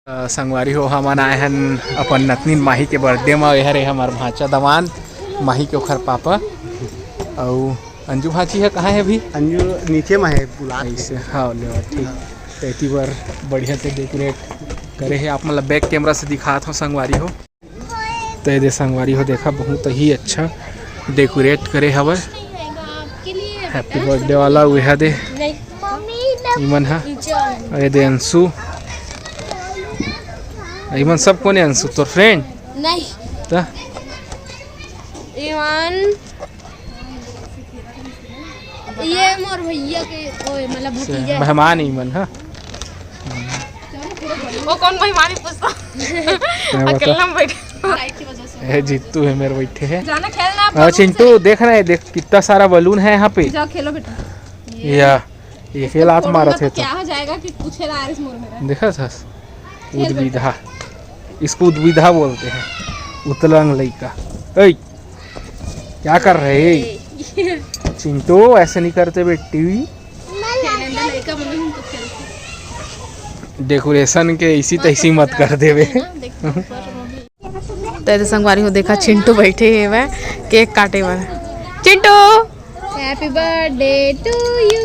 संगवारी हो हमन आए हन अपन नतनीन माही के बर्थडे में। यह रे हमार भाचा दवान माही के ओखर पापा और अंजू भाची है। कहाँ है अभी? अंजू नीचे में है बुला ऐसे। हाँ ले ठीक। तो इतनी बार बढ़िया से डेकोरेट करे है आप मतलब बैक कैमरा से दिखात हो संगवारी हो। तो ये संगवारी हो देखा बहुत ही अच्छा डेकोरेट करे हवा। हैप्पी बर्थडे वाला वह दे इमन है। ये दे अंशु इमन सब कोने अंशु तोर फ्रेंड नहीं तो इमन ये मोर भैया के ओए मतलब भतीजा मेहमान इमन है। वो कौन मेहमान पूछता अकेला में बैठे है जीतू है मेरे बैठे है। जाना खेलना चिंटू देख रहे हैं देख कितना सारा बलून है यहाँ पे। जाओ खेलो बेटा। या ये खेल हाथ मारा थे तो क्या हो जाएगा कि कुछ है आरिस मोर मेरा देखा था उद्विधा। इसको उद्विधा बोलते हैं। उतलंग लड़का। ऐ क्या कर रहे हैं चिंटू? ऐसे नहीं करते बेटी। डेकोरेशन के इसी तैसी मत कर देवे। तो संगवारी हो देखा चिंटू बैठे है वह केक काटे वाला। Chintu happy birthday to you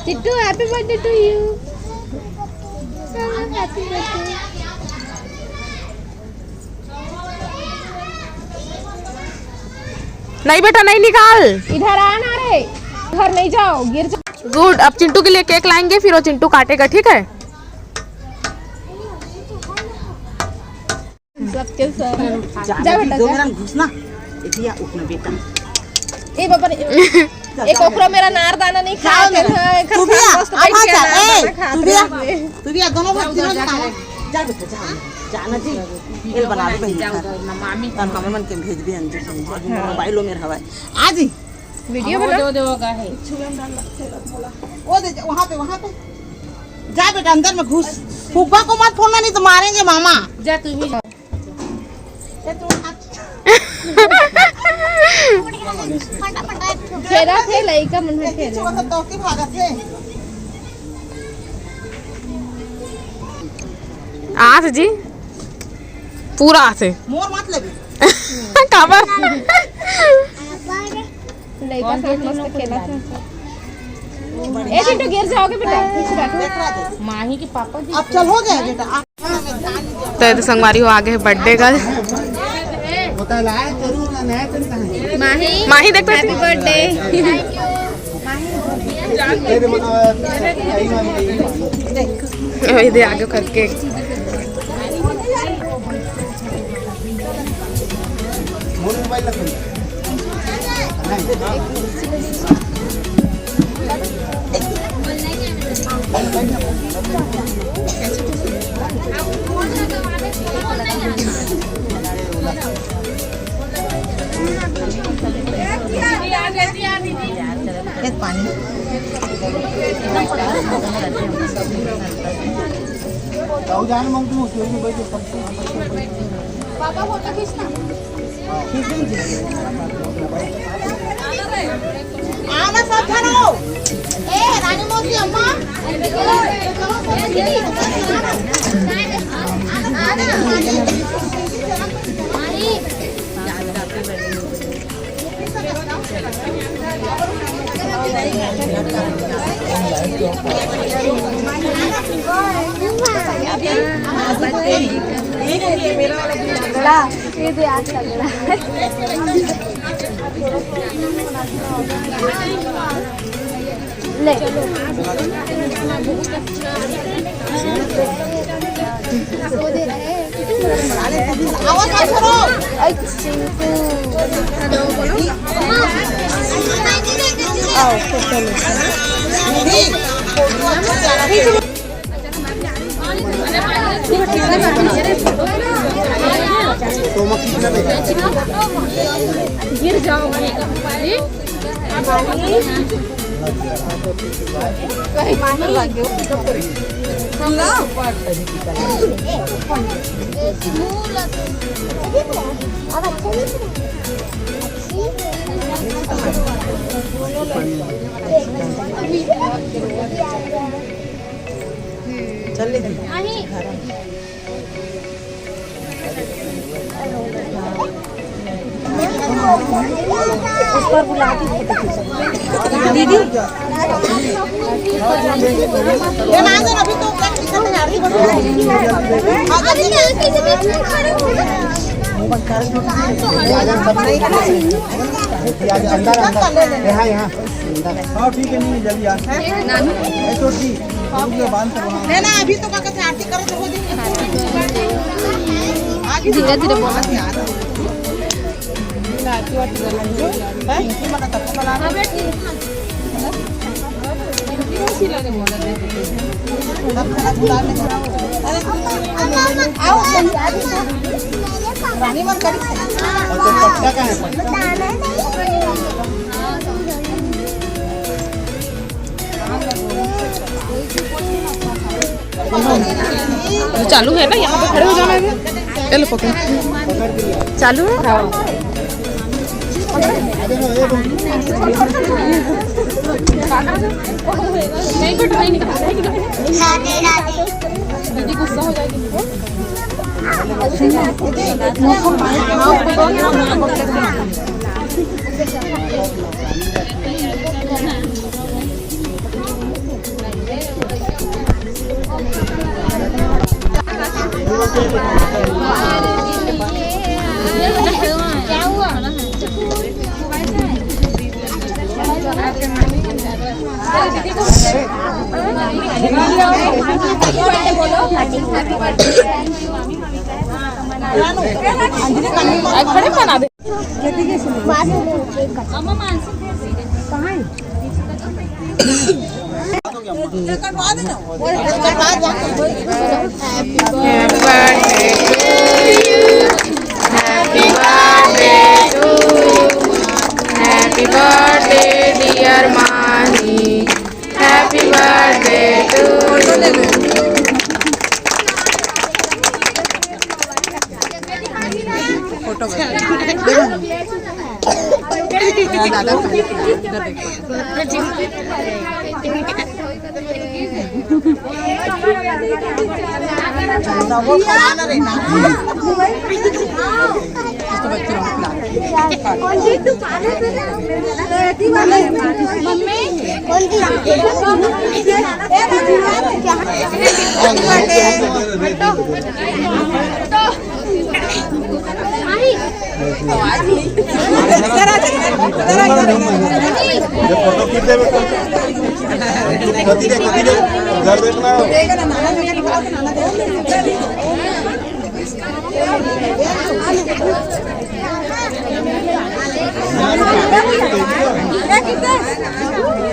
Chittu. Happy birthday to you. Happy birthday. नहीं बेटा नहीं निकाल। इधर आना रे घर नहीं जाओ गिर जाओ। गुड। अब चिंटू के लिए केक लाएंगे फिर वो चिंटू काटेगा ठीक है। सबके साथ जा बेटा जा। घुसना इतिया उठना बेटा। ए बाबा एक ओकरा मेरा नारदाना नहीं खा के तू भी तू भी दोनों भाई तीनों जा बेटा जा जाना जी एल बना दे मामी तन हमन मन के भेज भी अंजू मोबाइलो में हवा आज ही वीडियो बना दे होगा है। वो दे वहां पे जा बेटा अंदर में घुस। फुग्गा को मत फोड़ना नहीं तो मारेंगे मामा। जा तू भी खेला थे लइका मन में खेले वो तो के भागा थे। आस जी पूरा आसे मोर मत लेबे काबर लइका साथ मस्त खेला था। ए चिंटू गिर जाओगे बेटा पीछे बैठो। माही के पापा जी अब चल हो गया बेटा। तो संगवारी हो आगे है बर्थडे का। होता लाए जरूर ना नया तन कहां माही माही देख हैप्पी बर्थडे। इधर आगे करके मोबाइल लग पानी जाने मांग तुम पापा फोटो खींचना आना सब जानो। ए रानी मौसी अम्मा ये दे आज लग रहा है। ले वो दे रहे आवाज मत करो। आओ फोटो गिर जाओगे चल ले उस पर बुला के दीदी अभी तो हाँ ठीक है, नहीं जल्दी लेना अभी तो काका आरती करो तो हो आगे धीरे धीरे बोला रानी मन करी चालू है ना, यहाँ पे खड़े हो जाना है। चलो पकड़, चालू है। हाँ। नहीं बट नहीं निकला, दीदी गुस्सा हो जाएगी। क्या हुआ? खड़े बना दे। Happy birthday dear Mahi, happy birthday to you. Photo खींच दे बेटा, घर देखना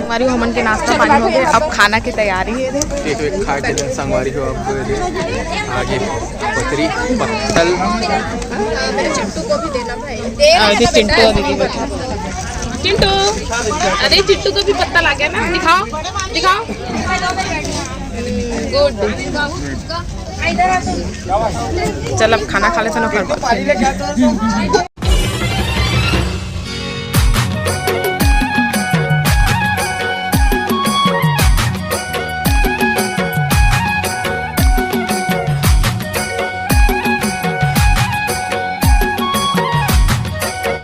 हमारी हमन के नाश्ता पानी हो गया, अब खाना की तैयारी है। एक खा के दिन संगवारी हो, अब आगे पतरी पत्तल चिंटू को भी देना भाई। चिंटू दीदी चिंटू, अरे चिंटू को भी पत्ता ला गया ना, दिखाओ दिखाओ। गुड, चल अब खाना खा ले, चलो कर।